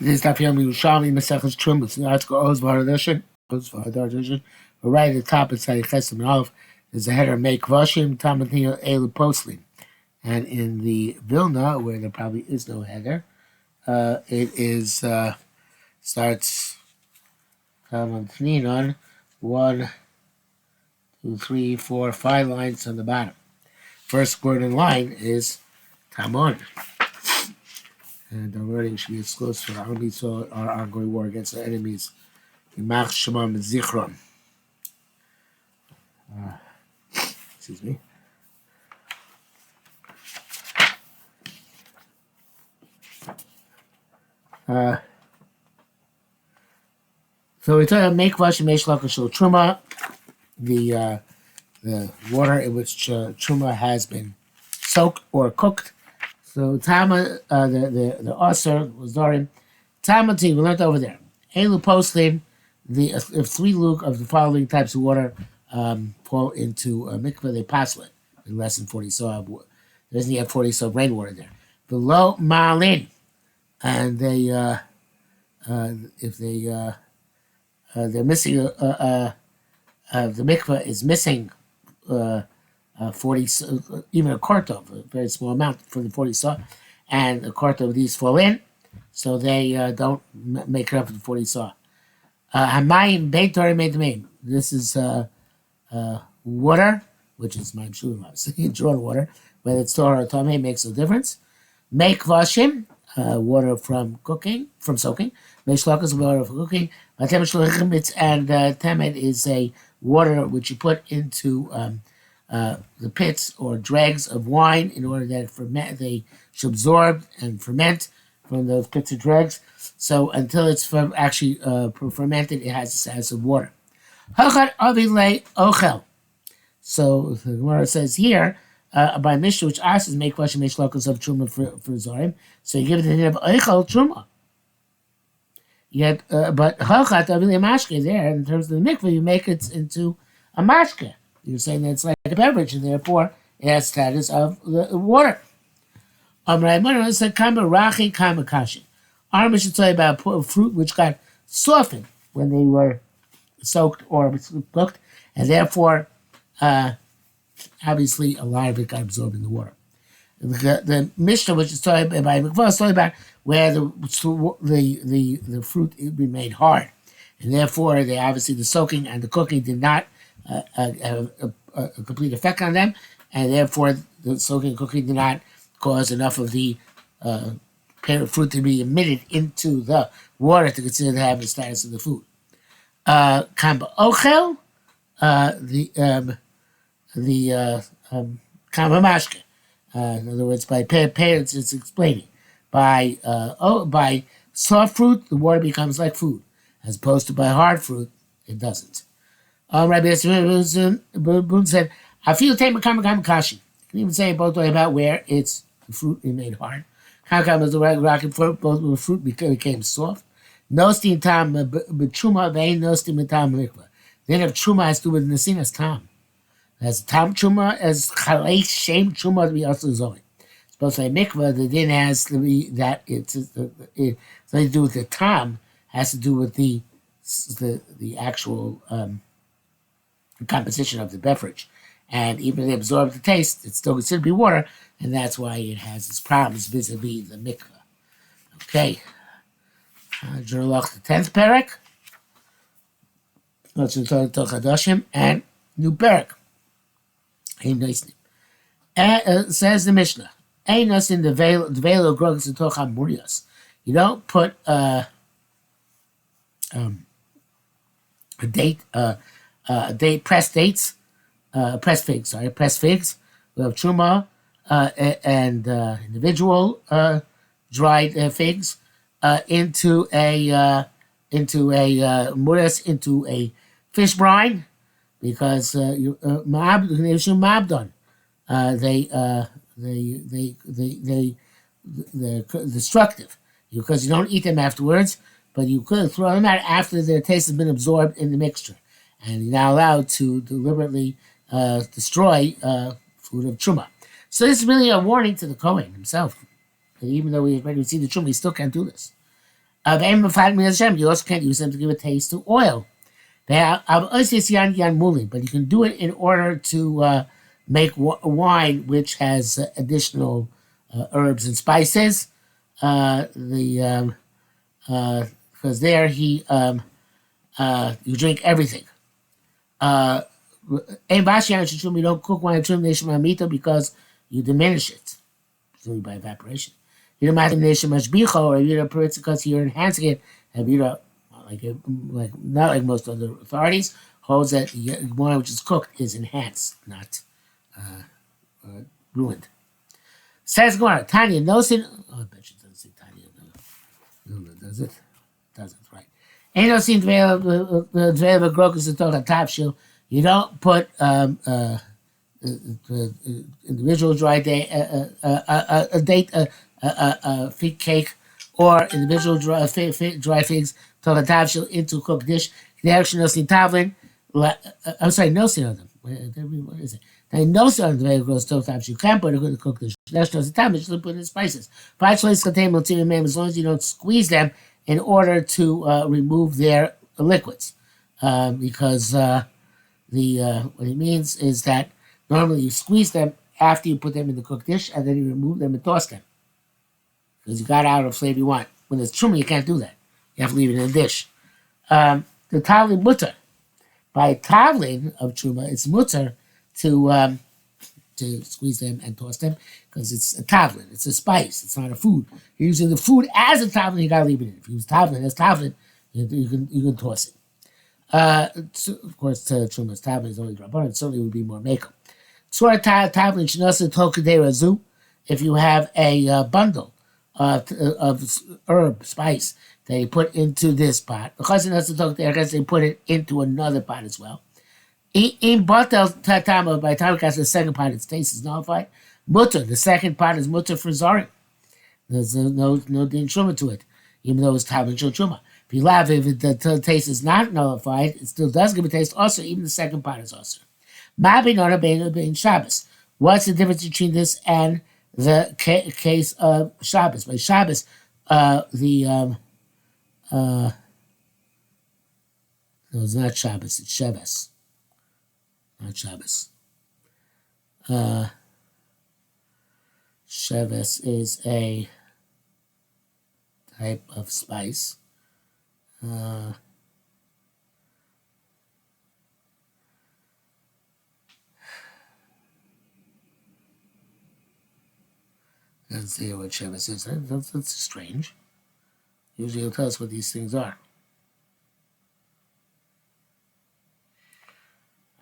This is Daf Yomi Yerushalmi Maseches Terumos. The article Oz V'Hadar Edition. But right at the top, it's Tzadi Chesed and Aleph. There's a header Make Vashim Tamatino Elu Poslim. And in the Vilna, where there probably is no header, it is starts on 1, 2, 3, 4, 5 lines on the bottom. First word in line is Tamon. And the wording should be exclusive for the army, so our ongoing war against the enemies. Yimach Shemam Zichron. Excuse me. So we talk about make vash mesh lakashul truma, the water in which truma has been soaked or cooked. So Tama, the Aser was Dorim. Tamati, we learned over there. Elu Poslim, if 3 lug of the following types of water fall into a mikveh, they pass it in less than 40 sob. There doesn't yet 40 sob rainwater there. Below Malin, and they if they're missing the mikveh is missing 40, even a quart of a very small amount for the 40 saw, and a quart of these fall in, so they don't make it up for the 40 saw. Hamayim Beitori made the main. This is water, which is my shulim, obviously, drawn water, whether it's Torah or Tomei makes no difference. Make Vashim, water from soaking. Meshlakas, water for cooking. And Temet is a water which you put into the pits or dregs of wine in order that they should absorb and ferment from those pits or dregs. So until it's actually fermented, it has the status of water. So the Gemara says here, by Mishnah, which asks make question meshlakas of truma for Zorim, so you give it the name of Eichel Truma. Yet, but Halchat Avili Mashke there, in terms of the mikveh, you make it into a mashke. You're saying that it's like a beverage, and therefore it has status of the water. Amrayman said, "Kama rachi, kama kashi." Our Mishnah tell you about fruit which got softened when they were soaked or cooked, and therefore, obviously, a lot of it got absorbed in the water. The Mishnah, which is talking about mikvah, is talking about where the fruit be made hard, and therefore, the soaking and the cooking did not have a complete effect on them, and therefore the soaking and cooking did not cause enough of the parent fruit to be emitted into the water to consider to have the status of the food. Kamba ochel, kamba mashke. In other words, by parents, it's explaining by soft fruit, the water becomes like food, as opposed to by hard fruit, it doesn't. Rabbi Boone said, I feel take kama kashi. You can even say both ways about where it's the fruit is made hard. Kama is the rocket fruit, both the fruit became soft. No steam tam but truma they no steam tam mikvah. Then if truma has to do with nesinas tam. As tam truma as chalei shame truma to be also zoe. Supposed to be mikvah, the din has to be that it's something to do with the tam has to do with the actual composition of the beverage, and even if they absorb the taste, it's still considered to be water, and that's why it has its problems vis-a-vis the mikvah. Okay, Jerulach the 10th parak. Let's talk Chadashim and new parak. Says the Mishnah, Einos in the veil of grogs and tocha murios. You don't put a pressed figs. We have truma and individual dried figs into a muras, into a fish brine, because mabdon. They're destructive because you don't eat them afterwards, but you could throw them out after their taste has been absorbed in the mixture. And you're not allowed to deliberately destroy food of truma. So this is really a warning to the Kohen himself. That even though we already received the truma, he still can't do this. You also can't use them to give a taste to oil. But you can do it in order to make wine, which has additional herbs and spices. The Because there you drink everything. You don't cook wine because you diminish it, usually by evaporation. You don't mind nation much bicho, or you don't because you're enhancing it. And you don't like not like most other authorities holds that wine which is cooked is enhanced, not ruined. Says Gemara, Tanya, no sin. Oh, I bet you it doesn't say Tanya. No, does it? Doesn't, right? Ain't no sin the grokus to talk a top shoe. You don't put individual dry day a date fig cake or individual dry figs to the tavshil into cooked dish. I'm sorry, no sin on them. What is it? They no sin on the very gross to tavshil. You can't put a good cooked dish. That's just the time. You should put in spices. As long as you don't squeeze them in order to remove their liquids, because what it means is that normally you squeeze them after you put them in the cooked dish, and then you remove them and toss them because you got out of flavor you want. When it's truma, you can't do that. You have to leave it in a dish. The tavlin mutter. By tavlin of truma, it's mutter to squeeze them and toss them because it's a tavlin. It's a spice. It's not a food. You're using the food as a tavlin. You got to leave it in. If you use tavlin as tavlin, you can toss it. Of course, truma's tavlin is only drabanan. It certainly would be more makeup. Tzor tavlin shenasa tokadei razu. If you have a bundle of herb spice they put into this pot, because they put it into another pot as well. In batel tatama, by the time it gets to the second pot, its taste is nullified. Mutter, the second pot is mutter for zorin. There's no din truma to it, even though it's tavlin shel truma. If the taste is not nullified, it still does give a taste. Also, even the second pot is also. Bein Shabbos. What's the difference between this and the case of Shabbos? By Shabbos, no, it's not Shabbos. It's Sheves, not Shabbos. Sheves is a type of spice. Let's see what Sheves is. That's strange. Usually he'll tell us what these things are.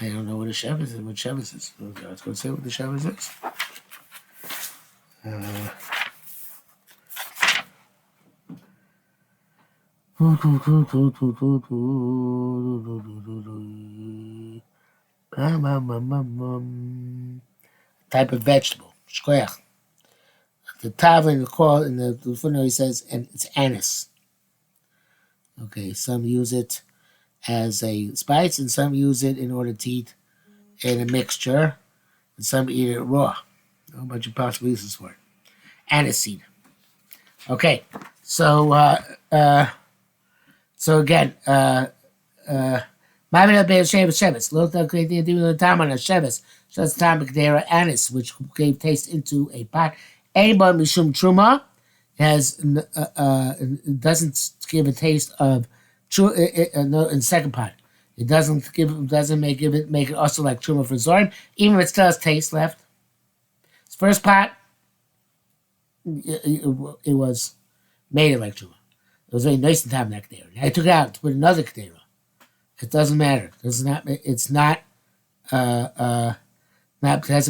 I don't know what a Sheves is. What Sheves is? Okay, let's go see what the Sheves is. Type of vegetable. Shkoyach. The tavlin call in the footnote he says, and it's anise. Okay, some use it as a spice, and some use it in order to eat in a mixture, and some eat it raw. A whole bunch of possible uses for it. Anise seed. Okay, so again, anise, which gave taste into a pot. Anybody mishum truma doesn't give a taste of in the second pot. It doesn't make it also like truma for zorim, even if it still has taste left. Its first pot, it was made it like truma. It was very nice and time that kedera. I took it out to put another kedera. It doesn't matter. It doesn't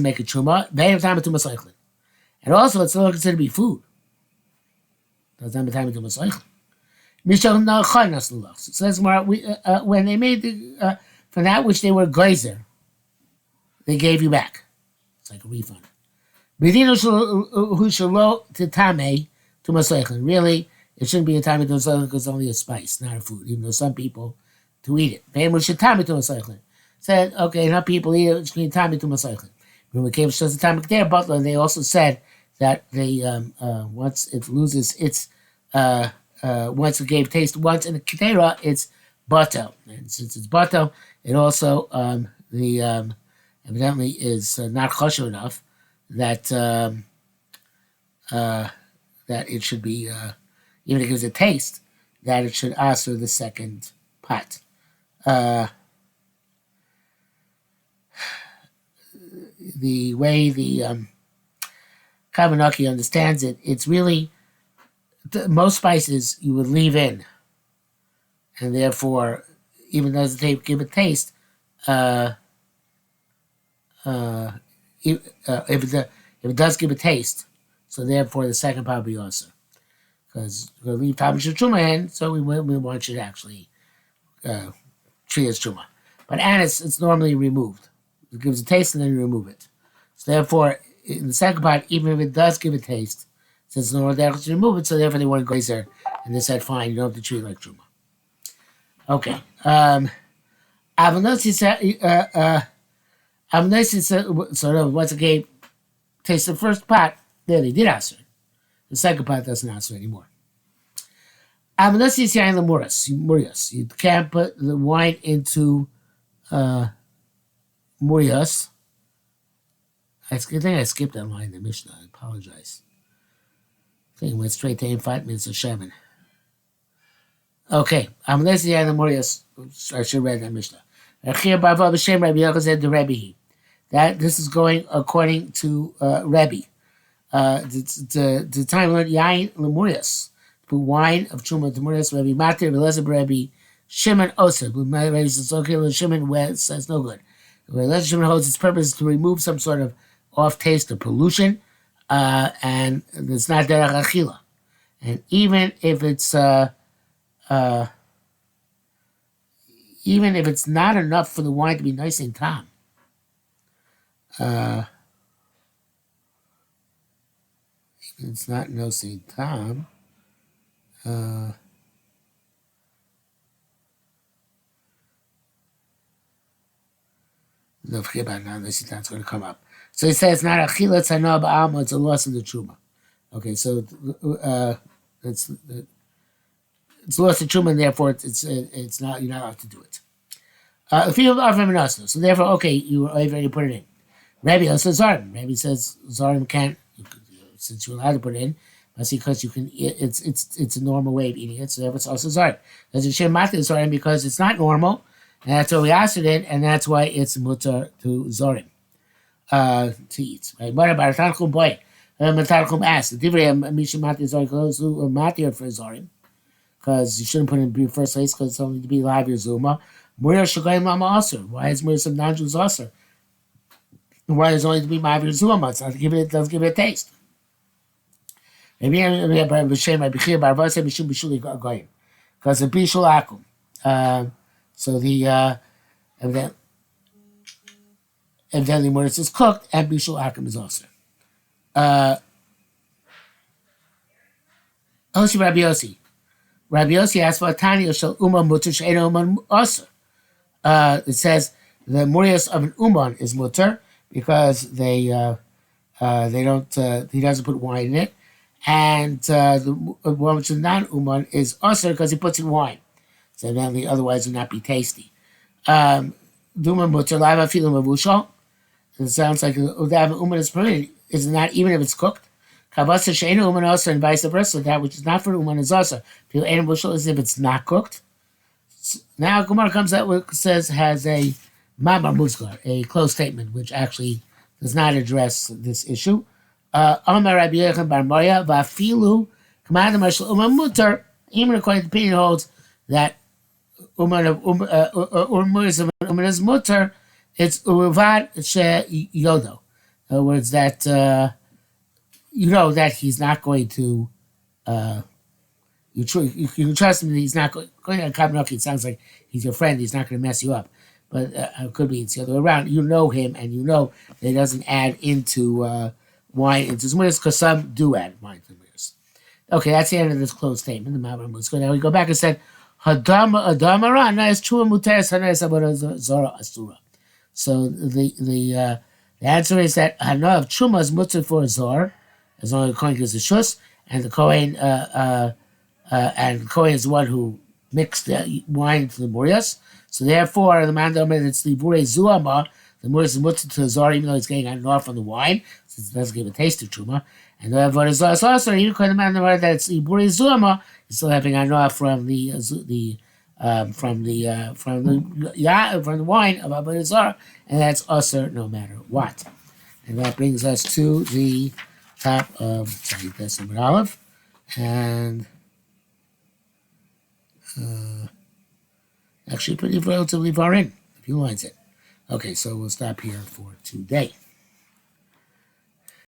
make a truma. Very time to masaichlin. And also, it's still considered to be food. Doesn't have time to masaichlin. It says when they made for that which they were geyser, they gave you back. It's like a refund. Really, it shouldn't be a time because it's only a spice, not a food, even though some people to eat it. Said, okay, enough people eat it, it's going to be time to masaichlin. When we came to the time there, Butler, they also said that they once it loses its once it gave taste once in the ketera, it's batel. And since it's batel, it also the evidently is not kosher enough that that it should be even if it gives a taste that it should answer the second pot. The way the Kavanaki understands it, it's really most spices you would leave in, and therefore, even though they give a taste, if it does give a taste, so therefore the second part will be also because we're going to leave Tabish Truma in, so we want you to actually treat as Truma. But anise, it's normally removed. It gives a taste and then you remove it. So therefore, in the second part, even if it does give a taste, since no one to remove it, so therefore they want to go there, and they said, fine, you don't have to treat it like Truma. Okay. Avanosi said, so once it gave taste the first pot, there they did answer. The second pot doesn't answer anymore. Avanosi is yain lemurias. You can't put the wine into murias. I think I skipped that line in the Mishnah. I apologize. I think it went straight to Ein 5 minutes of Shemin. Okay. Avanosi yain lemurias. I should have read that Mishnah. That this is going according to Rebbe. The time learned yain lemurias, put wine of truma lemurias. Rebbe Matir, Rebbe Shimon Osa. Rebbe says okay. Shimon says no good. Rebbe Shimon holds its purpose to remove some sort of off taste or pollution, and it's not derech achila. And even if it's not enough for the wine to be nice and calm, it's not no Saint Tom. No, forget about it now. This is that's going to come up. So he says, not a chila tzana ba'alma, it's a loss of the truma. Okay, so it's lost of truma, and therefore it's not, you're not allowed to do it. So therefore, okay, you put it in. Rabbi also Zarim. Rabbi says Zarim can't, since you're allowed to put it in, that's because you can. It's a normal way of eating it. So therefore, it's also Zarim. There's a Shem Mati Zarim because it's not normal, and that's why we asked it in, and that's why it's mutar to Zarim to eat. Right? What about Tanchum boy? Tanchum asked. The Divrei Mishem Mati Zarim goes to Matir for Zarim because you shouldn't put it in the first place because it's only to be live your Zuma. Murir Shagayim Lama Aser. Why is Murir some non-Jews Aser? Why is only to be Ma'avir Zuma? It doesn't give it a taste. Maybe because of Bishul Akum. So the evidently Murir is cooked and Bishul Akum is also. Osi Rabbi Yossi. Rabbi Yossi asked for a Tanya Shal Uma Mutter She'ena Uman Aser. It says the murias of an uman is mutter because they don't he doesn't put wine in it, and the one which is non-uman is usher because he puts in wine, so then otherwise it would not be tasty. Duma mutter lava filim avushal. It sounds like the uman is permitted. Is it not even if it's cooked? Kavasa she'ena uman usher and vice versa. That which is not for uman is usher. Fil ein avushal is if it's not cooked. Now Gemara comes out with says has a mamar muzgar, a close statement, which actually does not address this issue. Amar Rabbi Yechon bar Moya va'afilu command marshal uman mutar. Even according to the opinion holds that uman is mutar. It's uvad she yodo. In other words, that that he's not going to. You can trust him that he's not going to Kabinaki. It sounds like he's your friend. He's not going to mess you up. But it could be it's the other way around. You know him, and you know that he doesn't add into wine into his winners because some do add wine to winners. Okay, that's the end of this closed statement. The Ma'amar Mutzko. Now we go back and said, Hadamara nice true muteres hanes zara asura. So the answer is that hana of truma is mutter for a zar, as long as the kohen gives a shus, and the kohen and Kohen is the one who mixed the wine into the murias. So therefore, the man that it's the bure zuama, the murias is mutter to the zar, even though he's getting enough from the wine, since it doesn't give a taste of truma. And therefore, it's also even the man that it's the bure zuama, he's still having enough from from the wine of Abu Zar, and that's usher no matter what. And that brings us to the top of Tzadi Pesach Aleph, and actually pretty relatively far in, a few lines in. Okay, so we'll stop here for today.